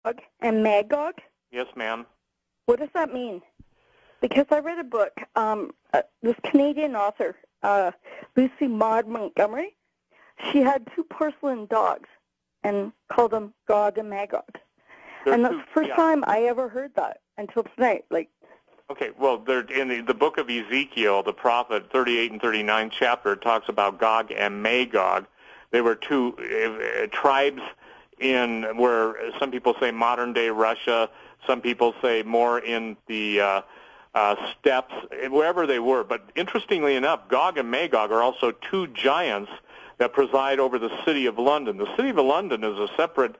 Gog and Magog? Yes, ma'am. What does that mean? Because I read a book, this Canadian author, Lucy Maud Montgomery, she had 2 porcelain dogs and called them Gog and Magog. And that's the first time I ever heard that until tonight. Okay, well, in the book of Ezekiel, the prophet, 38 and 39 chapter, talks about Gog and Magog. They were 2 tribes in where some people say modern-day Russia, some people say more in the steppes, wherever they were. But interestingly enough, Gog and Magog are also 2 giants that preside over the city of London. The city of London is a separate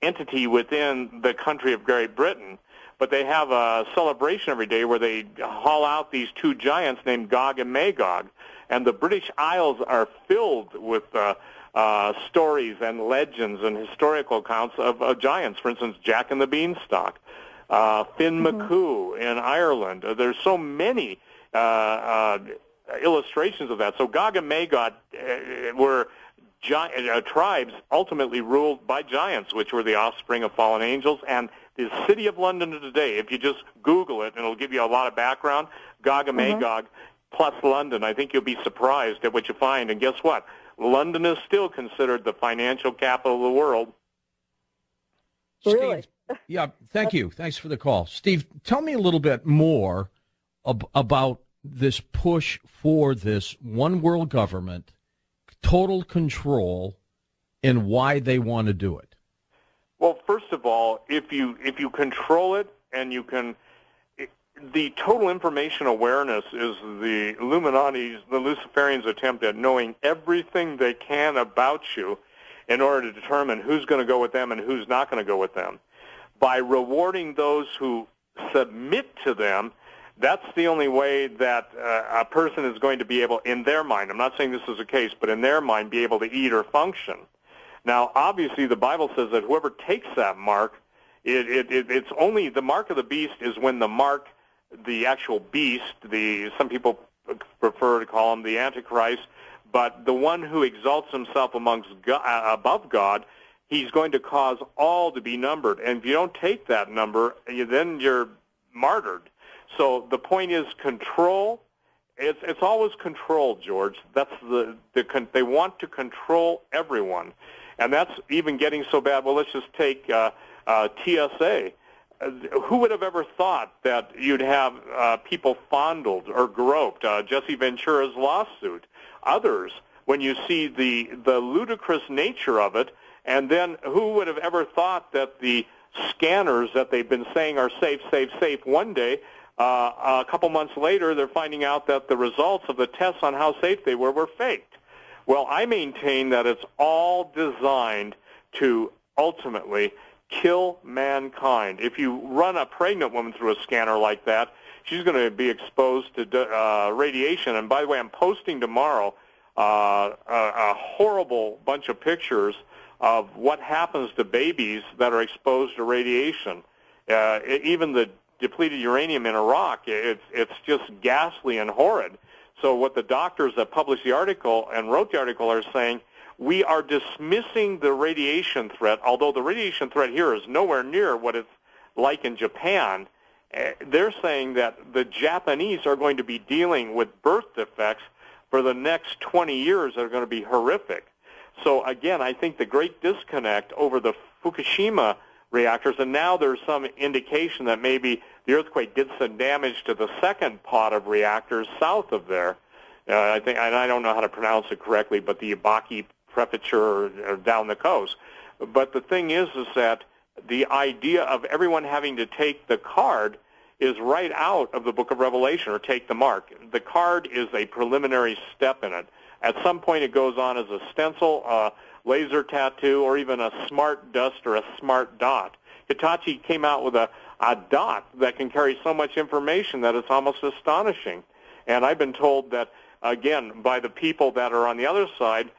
entity within the country of Great Britain, but they have a celebration every day where they haul out these 2 giants named Gog and Magog. And the British Isles are filled with stories and legends and historical accounts of giants. For instance, Jack and the Beanstalk, Finn McCoo in Ireland. There's so many illustrations of that. So Gog and Magog were tribes ultimately ruled by giants, which were the offspring of fallen angels. And the city of London today, if you just Google it, and it'll give you a lot of background, Gog and Magog plus London, I think you'll be surprised at what you find. And guess what? London is still considered the financial capital of the world. Really? Steve, yeah, thank you. Thanks for the call. Steve, tell me a little bit more about this push for this one world government, total control, and why they want to do it. Well, first of all, if you control it and you can, the total information awareness is the Illuminati's, the Luciferians' attempt at knowing everything they can about you in order to determine who's going to go with them and who's not going to go with them. By rewarding those who submit to them, that's the only way that a person is going to be able, in their mind, I'm not saying this is the case, but in their mind, be able to eat or function. Now, obviously, the Bible says that whoever takes that mark, it's only the mark of the beast is when the actual beast, some people prefer to call him the Antichrist, but the one who exalts himself above God, he's going to cause all to be numbered. And if you don't take that number, then you're martyred. So the point is control. It's always control, George. That's they want to control everyone. And that's even getting so bad. Well, let's just take TSA. Who would have ever thought that you'd have people fondled or groped? Jesse Ventura's lawsuit. Others, when you see the ludicrous nature of it, and then who would have ever thought that the scanners that they've been saying are safe, safe, safe one day, a couple months later, they're finding out that the results of the tests on how safe they were faked. Well, I maintain that it's all designed to ultimately kill mankind. If you run a pregnant woman through a scanner like that, she's going to be exposed to radiation. And by the way, I'm posting tomorrow a horrible bunch of pictures of what happens to babies that are exposed to radiation. Even the depleted uranium in Iraq, it's just ghastly and horrid. So what the doctors that published the article and wrote the article are saying, we are dismissing the radiation threat, although the radiation threat here is nowhere near what it's like in Japan. They're saying that the Japanese are going to be dealing with birth defects for the next 20 years that are going to be horrific. So again, I think the great disconnect over the Fukushima reactors, and now there's some indication that maybe the earthquake did some damage to the second pod of reactors south of there. I think, and I don't know how to pronounce it correctly, but the Ibaki Prefecture down the coast. But the thing is that the idea of everyone having to take the card is right out of the book of Revelation, or take the mark. The card is a preliminary step in it. At some point it goes on as a stencil, a laser tattoo, or even a smart dust or a smart dot. Hitachi came out with a dot that can carry so much information that it's almost astonishing. And I've been told that, again, by the people that are on the other side,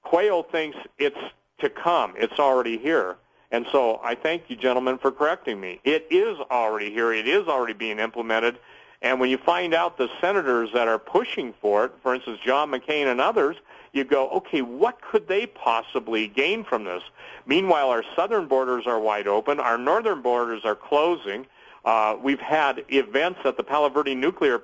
Quayle thinks it's to come. It's already here. And so I thank you, gentlemen, for correcting me. It is already here. It is already being implemented. And when you find out the senators that are pushing for it, for instance, John McCain and others, you go, okay, what could they possibly gain from this? Meanwhile, our southern borders are wide open. Our northern borders are closing. We've had events at the Palo Verde nuclear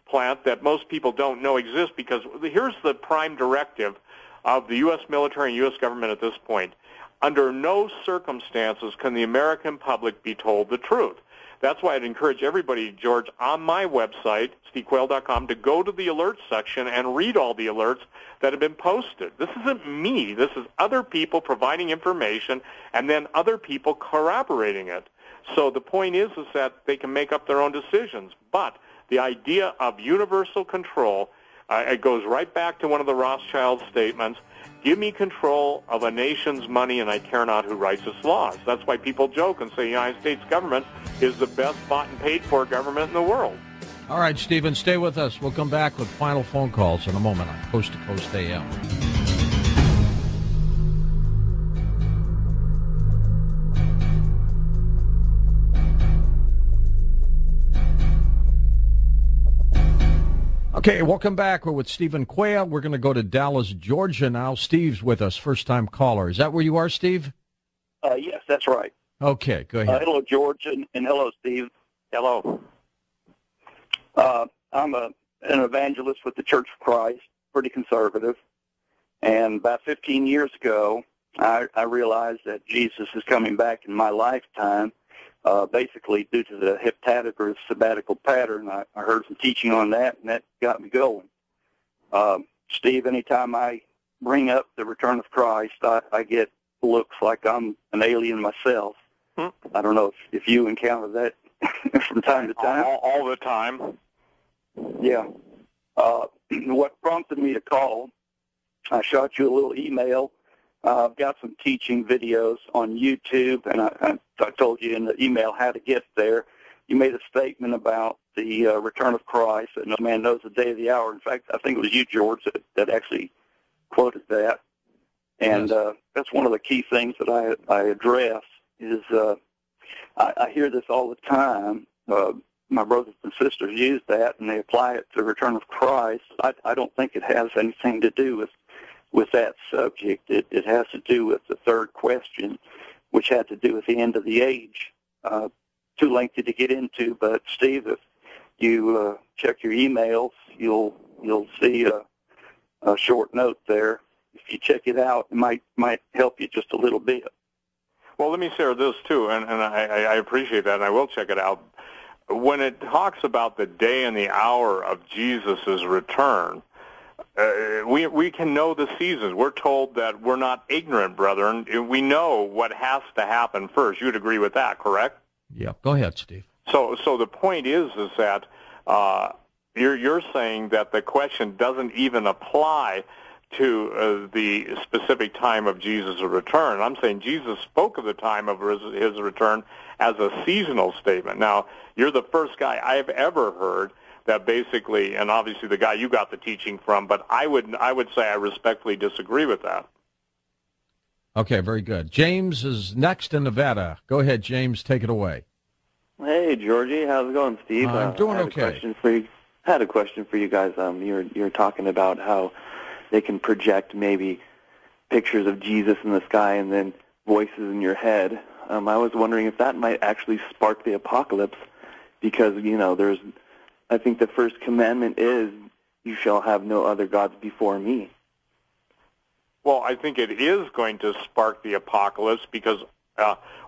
plant that most people don't know exist, because here's the prime directive of the U.S. military and U.S. government at this point. Under no circumstances can the American public be told the truth. That's why I'd encourage everybody, George, on my website, stevequayle.com, to go to the alerts section and read all the alerts that have been posted. This isn't me. This is other people providing information and then other people corroborating it. So the point is that they can make up their own decisions. But the idea of universal control, it goes right back to one of the Rothschild statements, give me control of a nation's money and I care not who writes its laws. That's why people joke and say the United States government is the best bought and paid for government in the world. All right, Stephen, stay with us. We'll come back with final phone calls in a moment on Coast to Coast AM. Okay, welcome back. We're with Stephen Quayle. We're going to go to Dallas, Georgia now. Steve's with us, first-time caller. Is that where you are, Steve? Yes, that's right. Okay, go ahead. Hello, George, and hello, Steve. Hello. I'm an evangelist with the Church of Christ, pretty conservative. And about 15 years ago, I realized that Jesus is coming back in my lifetime, basically due to the heptadic sabbatical pattern. I heard some teaching on that, and that got me going. Steve, anytime I bring up the return of Christ, I get looks like I'm an alien myself. I don't know if you encounter that from time to time. All the time. Yeah. What prompted me to call, I shot you a little email. I've got some teaching videos on YouTube, and I told you in the email how to get there. You made a statement about the return of Christ, that no man knows the day or the hour. In fact, I think it was you, George, that actually quoted that. And that's one of the key things that I address is I hear this all the time. My brothers and sisters use that, and they apply it to the return of Christ. I don't think it has anything to do with that subject. It has to do with the third question, which had to do with the end of the age. Too lengthy to get into, but Steve, if you check your emails, you'll see a short note there. If you check it out, it might help you just a little bit. Well, let me share this too, and I appreciate that, and I will check it out. When it talks about the day and the hour of Jesus' return, we can know the seasons. We're told that we're not ignorant, brethren. We know what has to happen first. You'd agree with that, correct? Yeah. Go ahead, Steve. So the point is that you're saying that the question doesn't even apply to the specific time of Jesus' return. I'm saying Jesus spoke of the time of his return as a seasonal statement. Now, you're the first guy I've ever heard that basically, and obviously the guy you got the teaching from, but I would say I respectfully disagree with that. Okay, very good. James is next in Nevada. Go ahead, James. Take it away. Hey, Georgie. How's it going, Steve? I'm doing okay. I had a question for you guys. You're talking about how they can project maybe pictures of Jesus in the sky and then voices in your head. I was wondering if that might actually spark the apocalypse, because, I think the first commandment is, you shall have no other gods before me. Well, I think it is going to spark the apocalypse, because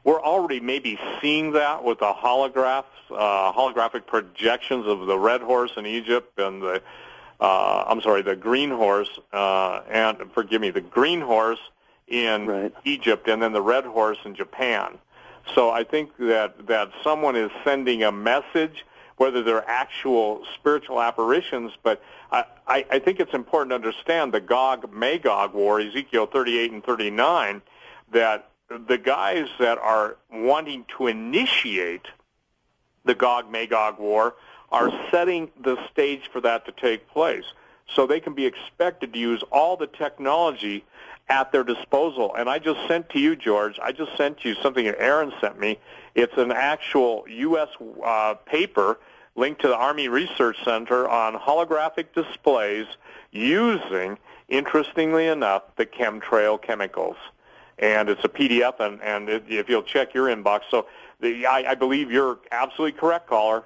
we're already maybe seeing that with the holographic projections of the red horse in Egypt and the green horse, the green horse in Egypt, and then the red horse in Japan. So I think that someone is sending a message, whether they're actual spiritual apparitions, but I think it's important to understand the Gog-Magog war, Ezekiel 38 and 39, that the guys that are wanting to initiate the Gog-Magog war are setting the stage for that to take place. So they can be expected to use all the technology at their disposal. And I just sent to you, George, I just sent you something that Aaron sent me. It's an actual U.S. paper link to the Army Research Center on holographic displays using, interestingly enough, the chemtrail chemicals. And it's a PDF, and if you'll check your inbox. So I believe you're absolutely correct, caller.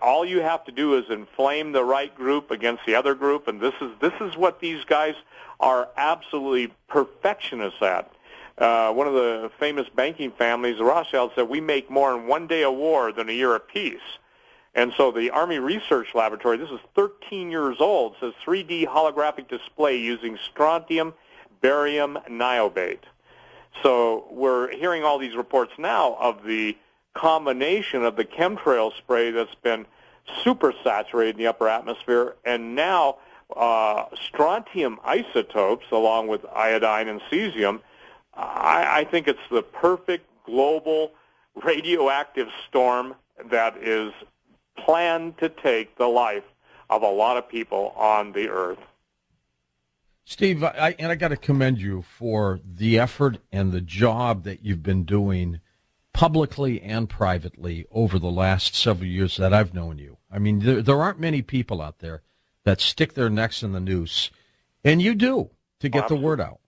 All you have to do is inflame the right group against the other group, and this is what these guys are absolutely perfectionists at. One of the famous banking families, the Rothschilds, said we make more in one day of war than a year of peace. And so the Army Research Laboratory, this is 13 years old, says 3D holographic display using strontium, barium, niobate. So we're hearing all these reports now of the combination of the chemtrail spray that's been super saturated in the upper atmosphere, and now strontium isotopes along with iodine and cesium. I think it's the perfect global radioactive storm that is planned to take the life of a lot of people on the earth. Steve, I got to commend you for the effort and the job that you've been doing publicly and privately over the last several years that I've known you. I mean, there aren't many people out there that stick their necks in the noose, and you do, to get the word out.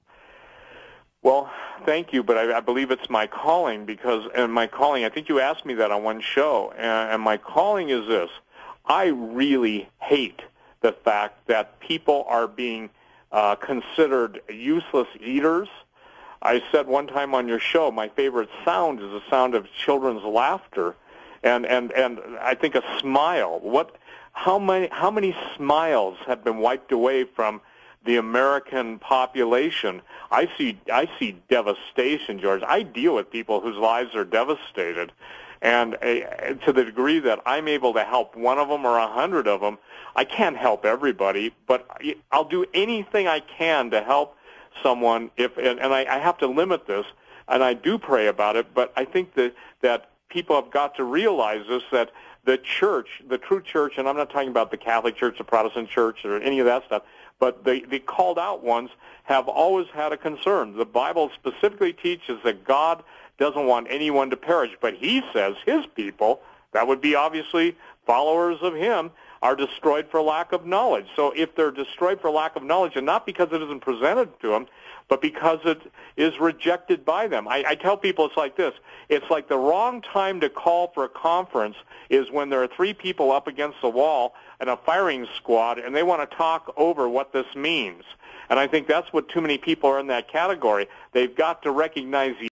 Well, thank you, but I believe it's my calling I think you asked me that on one show, and my calling is this. I really hate the fact that people are being considered useless eaters. I said one time on your show, my favorite sound is the sound of children's laughter, and I think a smile. How many smiles have been wiped away from the American population? I see devastation, George. I deal with people whose lives are devastated, and to the degree that I'm able to help one of them or 100 of them, I can't help everybody, but I'll do anything I can to help someone. And I have to limit this, and I do pray about it. But I think that people have got to realize this, that the church, the true church, and I'm not talking about the Catholic Church, the Protestant Church, or any of that stuff, but the called out ones have always had a concern. The Bible specifically teaches that God doesn't want anyone to perish, but he says his people, that would be obviously followers of him, are destroyed for lack of knowledge. So if they're destroyed for lack of knowledge, and not because it isn't presented to them, but because it is rejected by them. I tell people it's like this. It's like the wrong time to call for a conference is when there are 3 people up against the wall and a firing squad, and they want to talk over what this means. And I think that's what too many people are in that category. They've got to recognize the